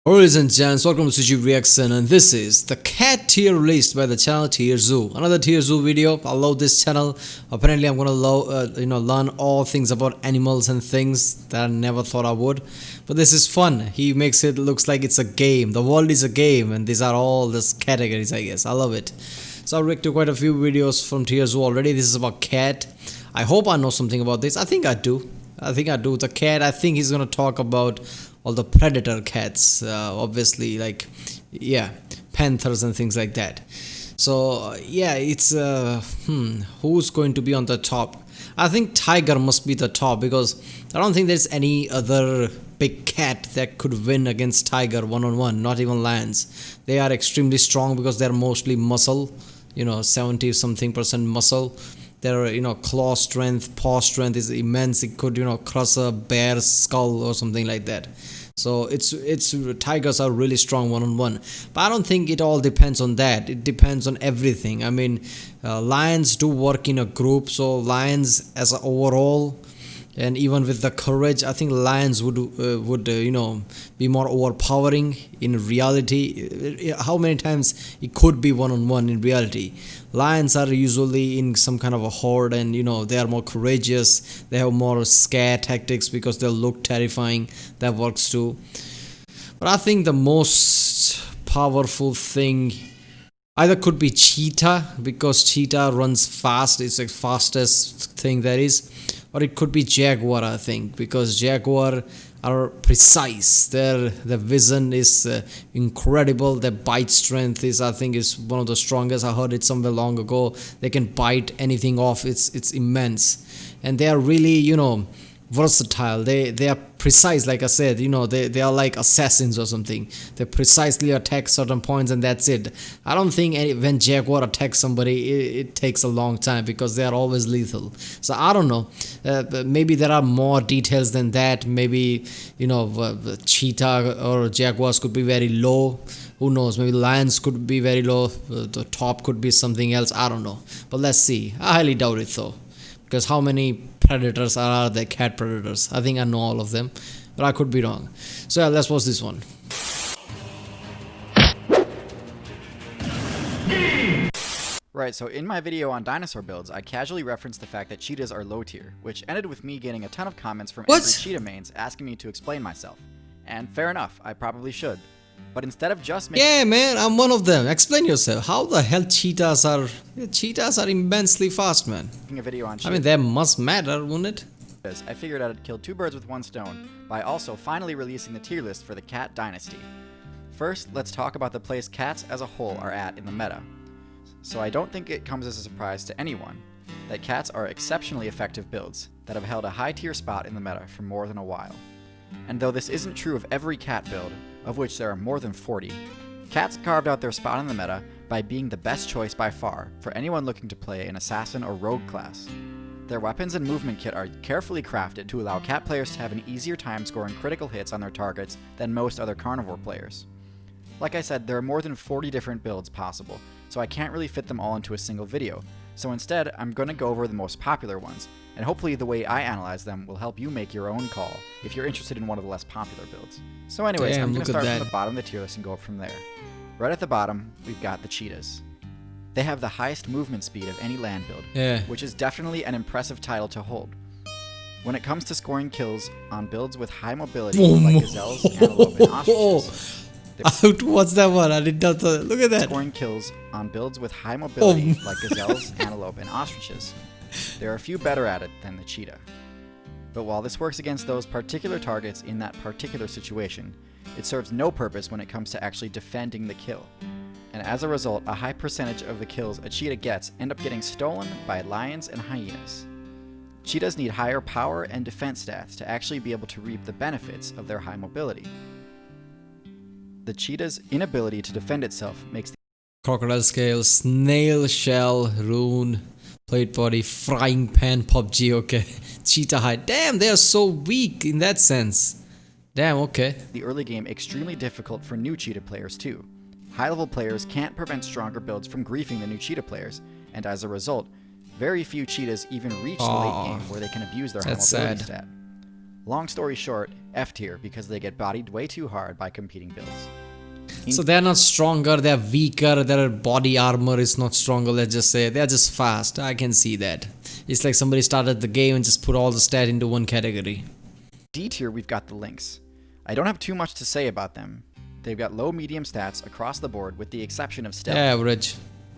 Ladies and gents, welcome to CG Reaction, and this is the cat tier released by the channel TierZoo. Another TierZoo video. I love this channel. Apparently, I'm gonna learn all things about animals and things that I never thought I would. But this is fun. He makes it looks like it's a game. The world is a game, and these are all these categories. I guess I love it. So I reacted to quite a few videos from TierZoo already. This is about cat. I hope I know something about this. I think I do. The cat. I think he's gonna talk about all the predator cats, obviously, like, yeah, panthers and things like that. So yeah, it's who's going to be on the top? I think tiger must be the top, because I don't think there's any other big cat that could win against tiger one-on-one. Not even lions. They are extremely strong because they're mostly muscle, 70 something percent muscle. Their claw strength, paw strength is immense. It could crush a bear's skull or something like that. So it's tigers are really strong one-on-one, but I don't think it all depends on that. It depends on everything. I mean, lions do work in a group, so lions as a overall, and even with the courage, I think lions would be more overpowering in reality. How many times it could be one-on-one in reality? Lions are usually in some kind of a horde, and they are more courageous. They have more scare tactics because they look terrifying. That works too. But I think the most powerful thing either could be cheetah, because cheetah runs fast. It's the fastest thing there is. Or it could be jaguar, I think, because jaguar are precise. Their vision is incredible. Their bite strength is, I think, is one of the strongest. I heard it somewhere long ago. They can bite anything off. It's immense, and they are really versatile. They are precise, like I said. They are like assassins or something. They precisely attack certain points, and that's it. I don't think when jaguar attacks somebody, it takes a long time, because they are always lethal. So I don't know. Maybe there are more details than that. Maybe cheetah or jaguars could be very low. Who knows? Maybe lions could be very low. The top could be something else. I don't know. But let's see. I highly doubt it though, because how many predators are there? Cat predators. I think I know all of them, but I could be wrong. So yeah, let's watch this one. Right, so in my video on dinosaur builds, I casually referenced the fact that cheetahs are low tier, which ended with me getting a ton of comments from angry cheetah mains asking me to explain myself. And fair enough, I probably should. But instead of just making— Yeah, man, I'm one of them. Explain yourself. How the hell cheetahs are? Cheetahs are immensely fast, man. a video on cheetahs, I mean, that must matter, wouldn't it? I figured I'd kill two birds with one stone by also finally releasing the tier list for the cat dynasty. First, let's talk about the place cats as a whole are at in the meta. So I don't think it comes as a surprise to anyone that cats are exceptionally effective builds that have held a high tier spot in the meta for more than a while. And though this isn't true of every cat build, of which there are more than 40, cats carved out their spot in the meta by being the best choice by far for anyone looking to play an assassin or rogue class. Their weapons and movement kit are carefully crafted to allow cat players to have an easier time scoring critical hits on their targets than most other carnivore players. Like I said, there are more than 40 different builds possible, so I can't really fit them all into a single video. So instead, I'm going to go over the most popular ones, and hopefully the way I analyze them will help you make your own call if you're interested in one of the less popular builds. So anyways, I'm going to start from the bottom of the tier list and go up from there. Right at the bottom, we've got the cheetahs. They have the highest movement speed of any land build, which is definitely an impressive title to hold. When it comes to scoring kills on builds with high mobility like gazelles, antelope, and ostriches, what's that one? I did not. Look at that. Scoring kills on builds with high mobility like gazelles, antelope, and ostriches. There are a few better at it than the cheetah. But while this works against those particular targets in that particular situation, it serves no purpose when it comes to actually defending the kill. And as a result, a high percentage of the kills a cheetah gets end up getting stolen by lions and hyenas. Cheetahs need higher power and defense stats to actually be able to reap the benefits of their high mobility. The cheetah's inability to defend itself makes the crocodile scale, snail shell, rune, plate body, frying pan, PUBG, okay. Cheetah hide. Damn, they are so weak in that sense. Damn, okay. The early game extremely difficult for new cheetah players too. High-level players can't prevent stronger builds from griefing the new cheetah players, and as a result, very few cheetahs even reach the late game where they can abuse their high mobility stat. Long story short, F tier because they get bodied way too hard by competing builds. So they're not stronger, they're weaker, their body armor is not stronger, let's just say. They're just fast, I can see that. It's like somebody started the game and just put all the stat into one category. D tier, we've got the Lynx. I don't have too much to say about them. They've got low-medium stats across the board with the exception of stealth. Average.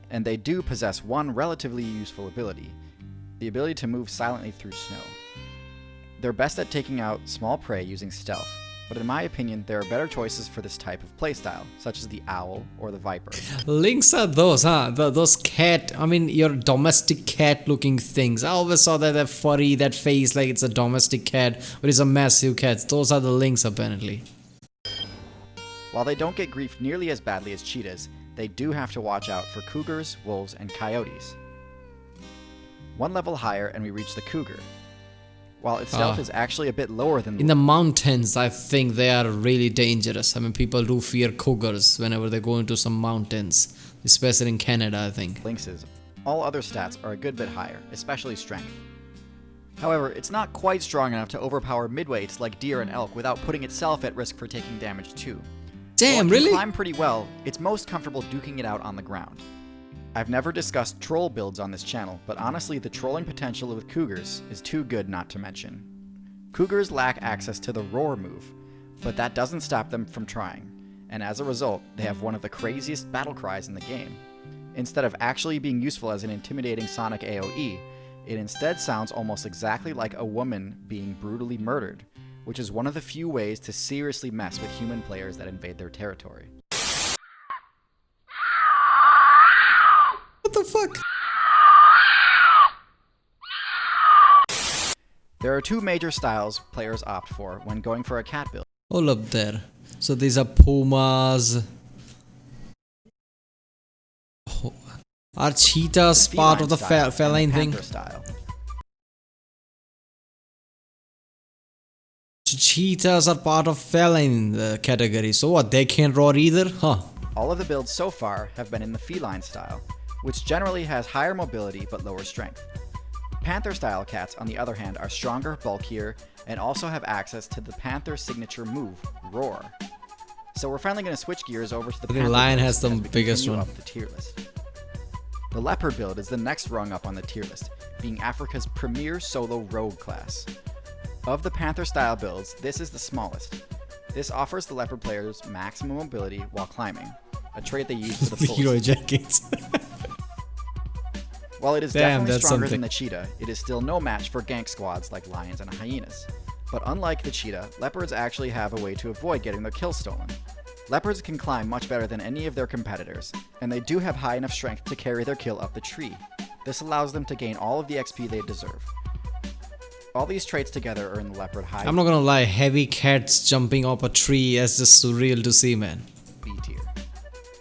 And they do possess one relatively useful ability, the ability to move silently through snow. They're best at taking out small prey using stealth, but in my opinion, there are better choices for this type of playstyle, such as the owl or the viper. Lynx are those, huh? Those cat, I mean, your domestic cat looking things. I always saw that furry, that face like it's a domestic cat, but it's a massive cat. Those are the lynx apparently. While they don't get griefed nearly as badly as cheetahs, they do have to watch out for cougars, wolves, and coyotes. One level higher and we reach the cougar. While its stealth is actually a bit lower than in the mountains, I think they are really dangerous. I mean, people do fear cougars whenever they go into some mountains, especially in Canada, I think. lynxes. All other stats are a good bit higher, especially strength. However, it's not quite strong enough to overpower midweights like deer and elk without putting itself at risk for taking damage too. Damn, While it can really? climb pretty well, it's most comfortable duking it out on the ground. I've never discussed troll builds on this channel, but honestly the trolling potential with cougars is too good not to mention. Cougars lack access to the roar move, but that doesn't stop them from trying, and as a result, they have one of the craziest battle cries in the game. Instead of actually being useful as an intimidating sonic AoE, it instead sounds almost exactly like a woman being brutally murdered, which is one of the few ways to seriously mess with human players that invade their territory. What the fuck? There are two major styles players opt for when going for a cat build. All up there. So these are pumas. Oh, are cheetahs part of the feline thing? Style. Cheetahs are part of feline category. So what? They can't roar either? Huh. All of the builds so far have been in the feline style, which generally has higher mobility but lower strength. Panther style cats, on the other hand, are stronger, bulkier, and also have access to the panther signature move, Roar. So we're finally going to switch gears over to the panther lion builds has the as we biggest continue one. up the tier list. The leopard build is the next rung up on the tier list, being Africa's premier solo rogue class. Of the panther style builds, this is the smallest. This offers the leopard players maximum mobility while climbing, a trait they use to the fullest. Hero jackets. While it is Damn, definitely that's stronger something. than the cheetah, it is still no match for gank squads like lions and hyenas. But unlike the cheetah, leopards actually have a way to avoid getting their kills stolen. Leopards can climb much better than any of their competitors, and they do have high enough strength to carry their kill up the tree. This allows them to gain all of the XP they deserve. All these traits together earn the leopard high I'm not gonna lie, heavy cats jumping off a tree is just surreal to see, man. B tier.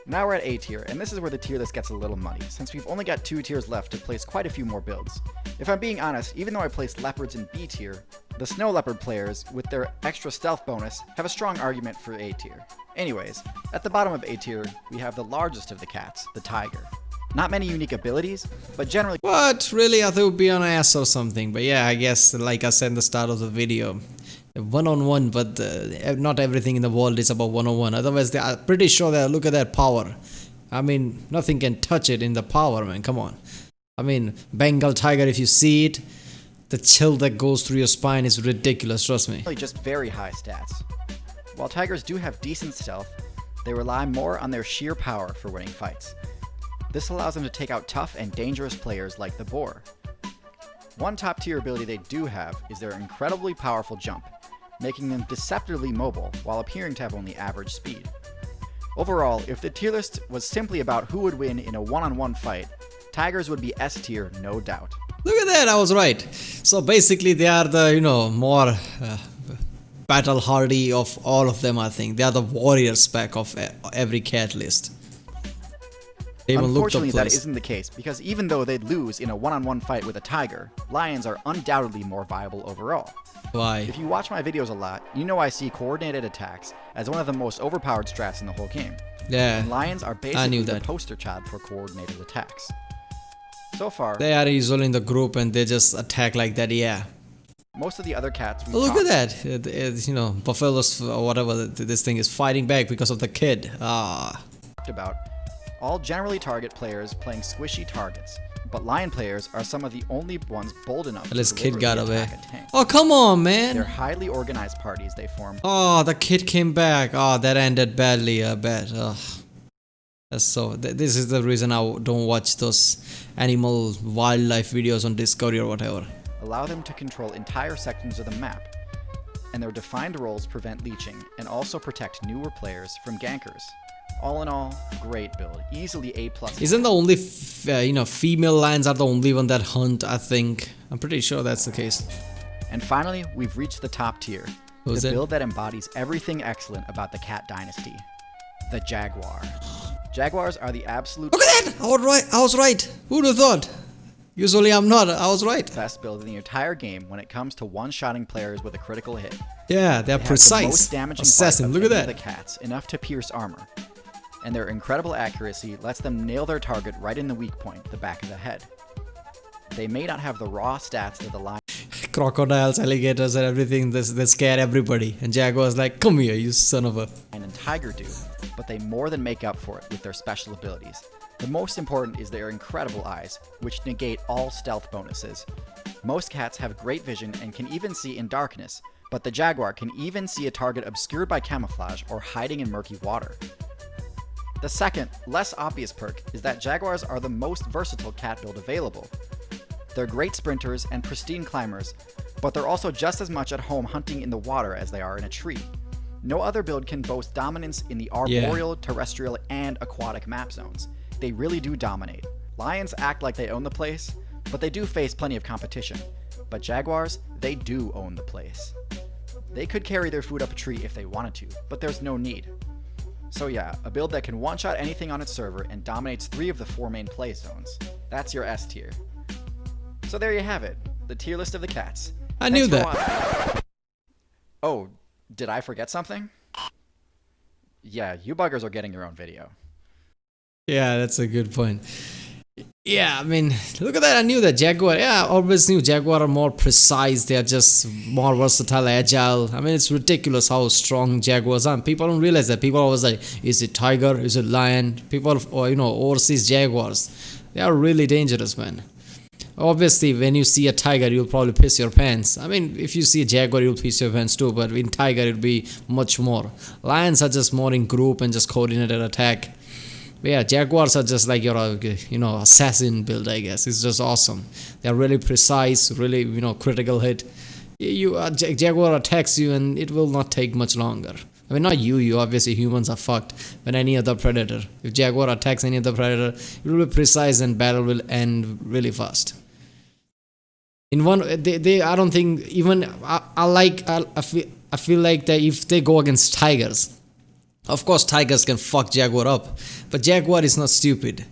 Now we're at A tier, and this is where the tier list gets a little muddy, since we've only got 2 tiers left to place quite a few more builds. If I'm being honest, even though I placed leopards in B tier, the snow leopard players, with their extra stealth bonus, have a strong argument for A tier. Anyways, at the bottom of A tier, we have the largest of the cats, the tiger. Not many unique abilities, but generally What? Really? I thought it would be on ass or something. But yeah, I guess, like I said in the start of the video, one-on-one, but not everything in the world is about one-on-one. Otherwise, they are pretty sure that, look at that power. I mean, nothing can touch it in the power, man. Come on. I mean, Bengal tiger, if you see it, the chill that goes through your spine is ridiculous, trust me. just very high stats. While tigers do have decent stealth, they rely more on their sheer power for winning fights. This allows them to take out tough and dangerous players like the boar. One top tier ability they do have is their incredibly powerful jump, making them deceptively mobile while appearing to have only average speed. Overall, if the tier list was simply about who would win in a one-on-one fight, tigers would be S tier, no doubt. Look at that, I was right. So basically they are the, more battle hardy of all of them, I think. They are the warrior spec of every cat list. They even looked up Unfortunately, that place. isn't the case, because even though they'd lose in a one-on-one fight with a tiger, lions are undoubtedly more viable overall. Why? If you watch my videos a lot, you know I see coordinated attacks as one of the most overpowered strats in the whole game. Yeah, And lions are I basically knew the that. poster child for coordinated attacks. So far, They are usually in the group and they just attack like that, yeah. Most of the other cats we Oh, look at that. You know, buffaloes or whatever this thing is fighting back because of the kid. Ah. talked about all generally target players playing squishy targets, but lion players are some of the only ones bold enough This to kid got deliberately away. attack a tank. Oh, come on, man. They're highly organized parties they form. Oh, the kid came back. Oh, that ended badly, I bet. Oh. That's so. This is the reason I don't watch those animal wildlife videos on Discovery or whatever. Allow them to control entire sections of the map, and their defined roles prevent leeching and also protect newer players from gankers. All in all, great build. Easily A+. Isn't the only female lions are the only one that hunt? I think I'm pretty sure that's the case. And finally, we've reached the top tier. Who's the it? build that embodies everything excellent about the cat dynasty. The Jaguar. Jaguars are the absolute Look at that! I was right. Who'd have thought? Usually I'm not. I was right. best build in the entire game when it comes to one-shotting players with a critical hit. Yeah, they're They have the precise. most damaging Assassin. bite Look of at any of that. the cats, enough to pierce armor. And their incredible accuracy lets them nail their target right in the weak point, the back of the head. They may not have the raw stats that the lion Crocodiles, alligators, and everything. They scare everybody. And Jaguar's like, come here, you son of a. and tiger do, but they more than make up for it with their special abilities. The most important is their incredible eyes, which negate all stealth bonuses. Most cats have great vision and can even see in darkness, but the Jaguar can even see a target obscured by camouflage or hiding in murky water. The second, less obvious perk is that Jaguars are the most versatile cat build available. They're great sprinters and pristine climbers, but they're also just as much at home hunting in the water as they are in a tree. No other build can boast dominance in the arboreal, terrestrial, and aquatic map zones. They really do dominate. Lions act like they own the place, but they do face plenty of competition. But Jaguars, they do own the place. They could carry their food up a tree if they wanted to, but there's no need. So yeah, a build that can one-shot anything on its server and dominates 3 of the 4 main play zones. That's your S tier. So there you have it, the tier list of the cats. I knew Thanks for that. watching. Oh, did I forget something? Yeah, you buggers are getting your own video. Yeah, that's a good point. Yeah, I mean, look at that. I knew that Jaguar. Yeah, I always knew Jaguar are more precise. They are just more versatile, agile. I mean, it's ridiculous how strong Jaguars are. People don't realize that. People are always like, is it tiger? Is it lion? People, or overseas Jaguars. They are really dangerous, man. Obviously, when you see a tiger, you'll probably piss your pants. I mean, if you see a jaguar, you'll piss your pants too. But in tiger, it'll be much more. Lions are just more in group and just coordinated attack. But yeah, jaguars are just like your, assassin build, I guess. It's just awesome. They're really precise, really, critical hit. Jaguar attacks you, and it will not take much longer. I mean, not you obviously humans are fucked, but any other predator. If jaguar attacks any other predator, it will be precise and battle will end really fast. In one, I don't think even I feel like that if they go against tigers, of course tigers can fuck jaguar up, but jaguar is not stupid.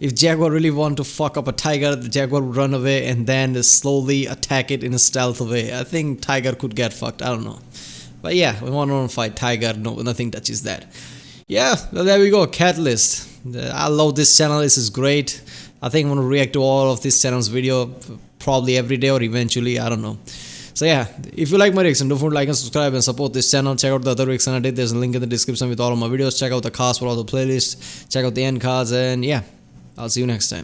If jaguar really want to fuck up a tiger, the jaguar would run away and then slowly attack it in a stealth way. I think tiger could get fucked. I don't know, but yeah, we want to fight tiger. No, nothing touches that. Yeah, well, there we go. Cat list. I love this channel. This is great. I think I'm gonna react to all of this channel's video probably every day or eventually. I don't know. So yeah, if you like my reaction, don't forget to like and subscribe and support this channel. Check out the other reaction I did. There's a link in the description with all of my videos. Check out the cast for all the playlists. Check out the end cards, and yeah, I'll see you next time.